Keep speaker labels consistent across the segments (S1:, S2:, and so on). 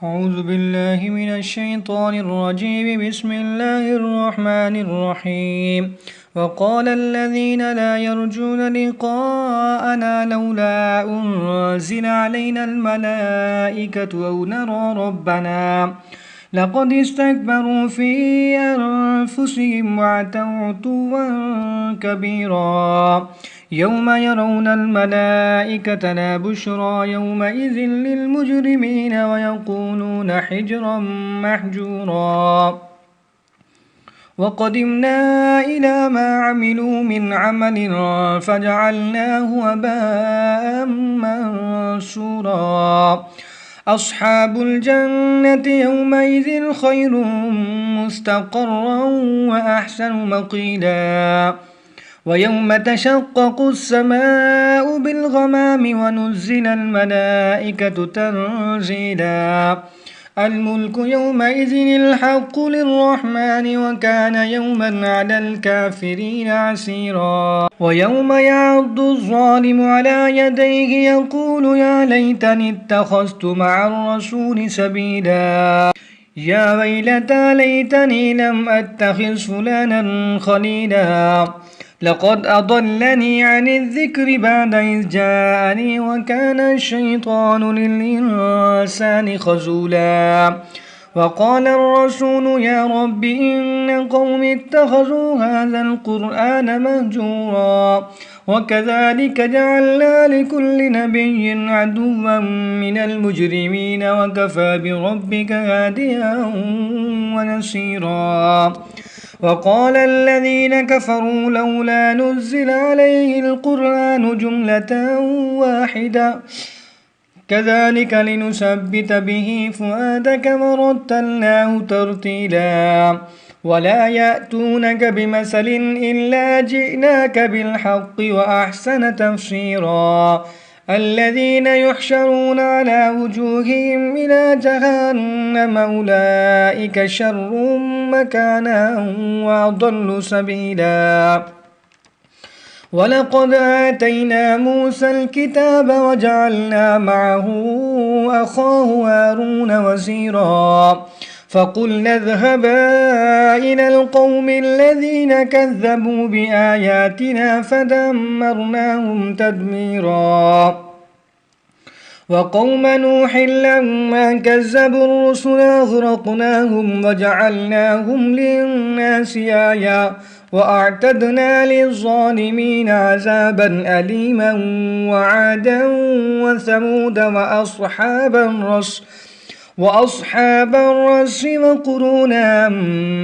S1: أعوذ بالله من الشيطان الرجيم. بسم الله الرحمن الرحيم. وقال الذين لا يرجون لقاءنا لولا أنزل علينا الملائكة أو نرى ربنا لقد استكبروا في أنفسهم وعتوا عتوا كبيرا. يوم يرون الملائكة لا بشرى يومئذ للمجرمين ويقولون حجرا محجورا. وقدمنا إلى ما عملوا من عمل فجعلناه هباء منثورا. أصحاب الجنة يومئذ خير مستقرا وأحسن مقيلا. ويوم تشقق السماء بالغمام ونزل الملائكة تنزيلا. الملك يومئذ الحق للرحمن وكان يوما على الكافرين عسيرا. ويوم يعض الظالم على يديه يقول يا ليتني اتخذت مع الرسول سبيلا. يا ويلتى ليتني لم أتخذ فلانا خليلا. لقد أضلني عن الذكر بعد إذ جاءني وكان الشيطان للإنسان خذولا. وقال الرسول يا رب إن قوم اتخذوا هذا القرآن مهجورا. وكذلك جعلنا لكل نبي عدوا من المجرمين وكفى بربك هاديا ونصيرا. وقال الذين كفروا لولا نزل عليه القرآن جملة واحدة كذلك لنثبت به فؤادك ورتلناه ترتيلا. ولا يأتونك بمثل إلا جئناك بالحق وأحسن تفسيرا. الذين يحشرون على وجوههم إلى جهنم أولئك شر مكانا وأضل سبيلا. ولقد آتينا موسى الكتاب وجعلنا معه أخاه هارون وزيرا. فقلنا اذهبا إلى القوم الذين كذبوا بآياتنا فدمرناهم تدميرا. وقوم نوح لما كذبوا الرسل أغرقناهم وجعلناهم للناس آية وأعتدنا للظالمين عذابا أليما. وعادا وثمود وأصحاب الرس وقرونا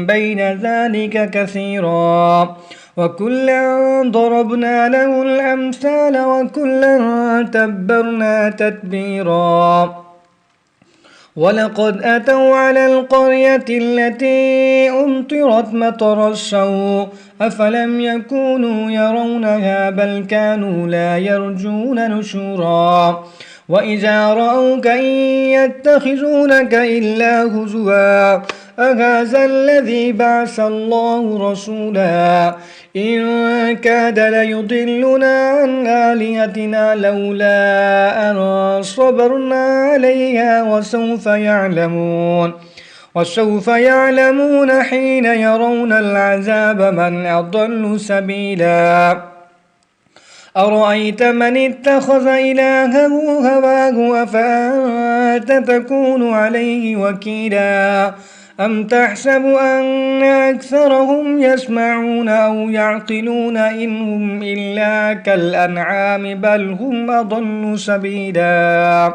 S1: بين ذلك كثيرا. وكلا ضربنا له الأمثال وكلا تبرنا تتبيرا. ولقد أتوا على القرية التي أمطرت مطر السوء أفلم يكونوا يرونها بل كانوا لا يرجون نشورا. وإذا رأوك إن يتخذونك إلا هزوا أهذا الذي بعث الله رسولا. إن كاد ليضلنا عن آلهتنا لولا أن صبرنا عليها وسوف يعلمون حين يرون العذاب من أضل سبيلا. أرأيت من اتخذ إلهه هواه أفأنت تكون عليه وكيلا. أم تحسب أن أكثرهم يسمعون أو يعقلون إن هم إلا كالأنعام بل هم أضل سبيلا.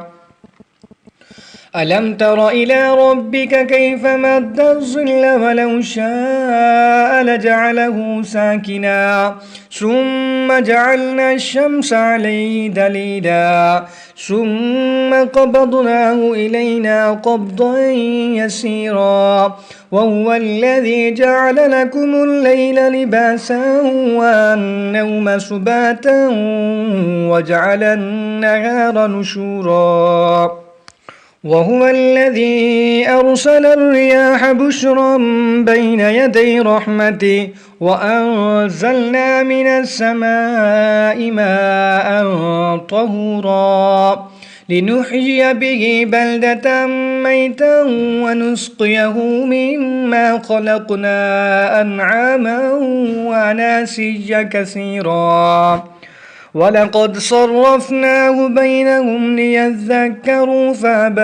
S1: ألم تر إلى ربك كيف مد الظل ولو شاء لجعله ساكنا ثم جعلنا الشمس عليه دليلا ثم قبضناه إلينا قبضا يسيرا. وهو الذي جعل لكم الليل لباسا والنوم سباتا وجعل النهار نشورا. وهو الذي أرسل الرياح بشرا بين يدي رحمته وأنزلنا من السماء ماء طهورا لنحيي به بلدة ميتا ونسقيه مما خلقنا أنعاما وأناسيا كثيرا ولقد صرفناه بينهم ليذكروا فأبى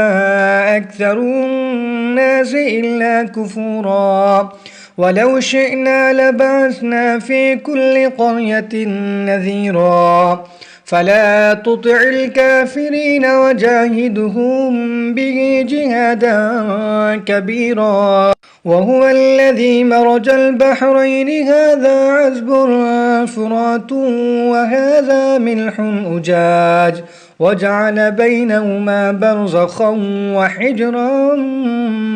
S1: أكثر الناس إلا كفورا ولو شئنا لبعثنا في كل قرية نذيرا فلا تطع الكافرين وجاهدهم به جهادا كبيرا وهو الذي مرج البحرين هذا عذب فرات وهذا ملح أجاج وجعل بينهما برزخا وحجرا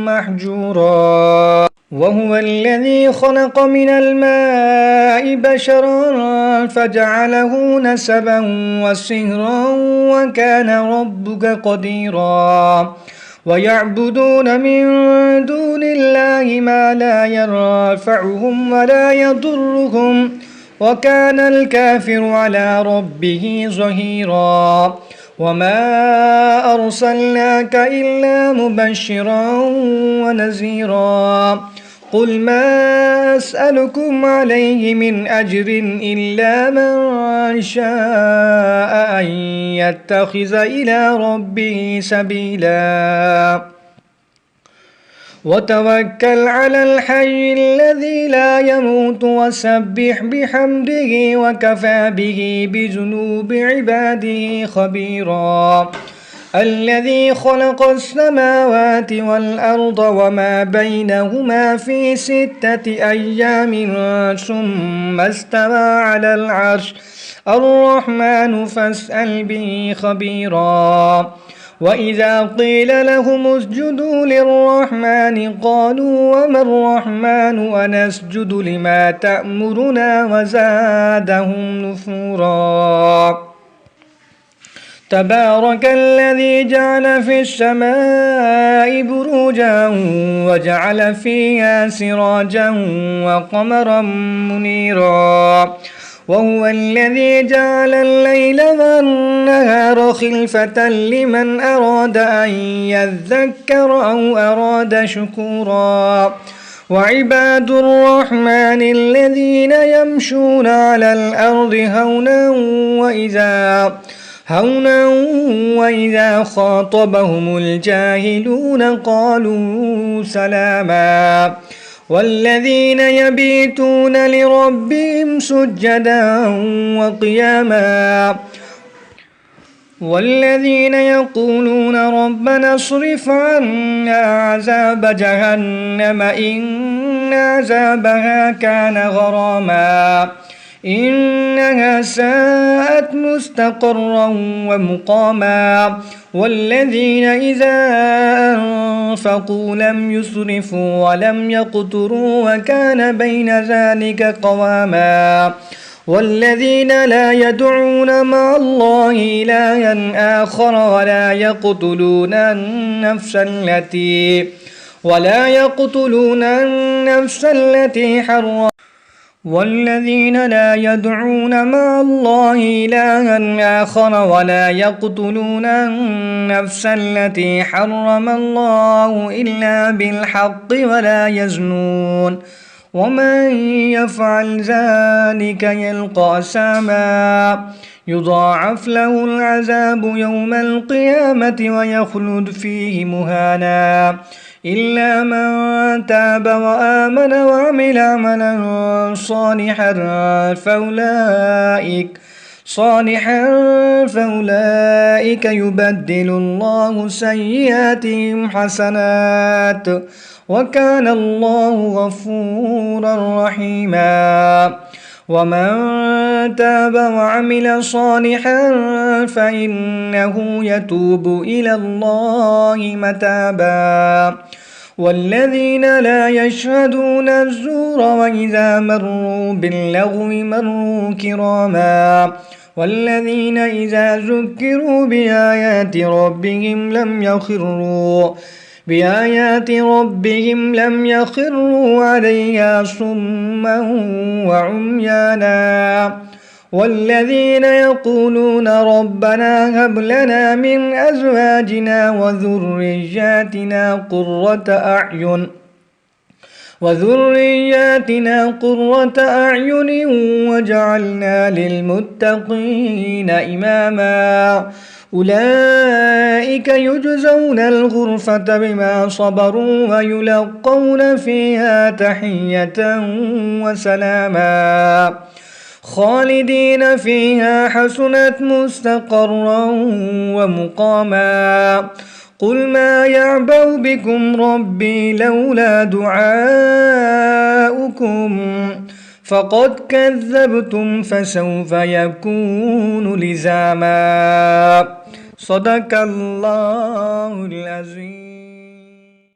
S1: محجورا وهو الذي خلق من الماء بشرا فجعله نسبا وصهرا وكان ربك قديرا ويعبدون من دون الله ما لا ينفعهم ولا يضرهم وكان الكافر على ربه ظهيرا وما أرسلناك إلا مبشرا ونذيرا قل ما أسألكم عليه من أجر إلا من شاء أن يتخذ إلى ربه سبيلا وتوكل على الحي الذي لا يموت وسبح بحمده وكفى به بذنوب عباده خبيرا الذي خلق السماوات والأرض وما بينهما في 6 أيام ثم استوى على العرش الرحمن فاسأل به خبيرا وإذا قيل لهم اسجدوا للرحمن قالوا وما الرحمن أنسجد لما تأمرنا وزادهم نفورا تبارك الذي جعل في السماء بروجا وجعل فيها سراجا وقمرا منيرا وهو الذي جعل الليل والنهار خلفة لمن أراد أن يذكر أو أراد شكورا وعباد الرحمن الذين يمشون على الأرض هونا وإذا خاطبهم الجاهلون قالوا سلاما والذين يبيتون لربهم سجدا وقياما والذين يقولون ربنا اصرف عنا عذاب جهنم إن عذابها كان غراما إنها ساءت مستقرا ومقاما والذين إذا أنفقوا لم يسرفوا ولم يقتروا وكان بين ذلك قواما والذين لا يدعون مع الله إلها آخر ولا يقتلون النفس التي حرم والذين لا يدعون مع الله إلها آخر ولا يقتلون النفس التي حرم الله إلا بالحق ولا يزنون ومن يفعل ذلك يلقى أثاما يضاعف له العذاب يوم القيامة ويخلد فيه مهانا إلا من تاب وآمن وعمل عملا فأولئك يبدل الله سيئاتهم حسنات وكان الله غفورا رحيما ومن تاب وعمل صالحا فإنه يتوب إلى الله متابا والذين لا يشهدون الزور وإذا مروا باللغو مروا كراما والذين إذا ذكروا بآيات ربهم لم يخروا عليها صما وعميانا والذين يقولون ربنا هب لنا من أزواجنا وذرياتنا قرة أعين واجعلنا للمتقين إماما أولئك يجزون الغرفة بما صبروا ويلقون فيها تحية وسلاما خالدين فيها حسنت مستقرا ومقاما قل ما يعبأ بكم ربي لولا دعاؤكم فقد كذبتم فسوف يكون لزاما صدق الله العظيم.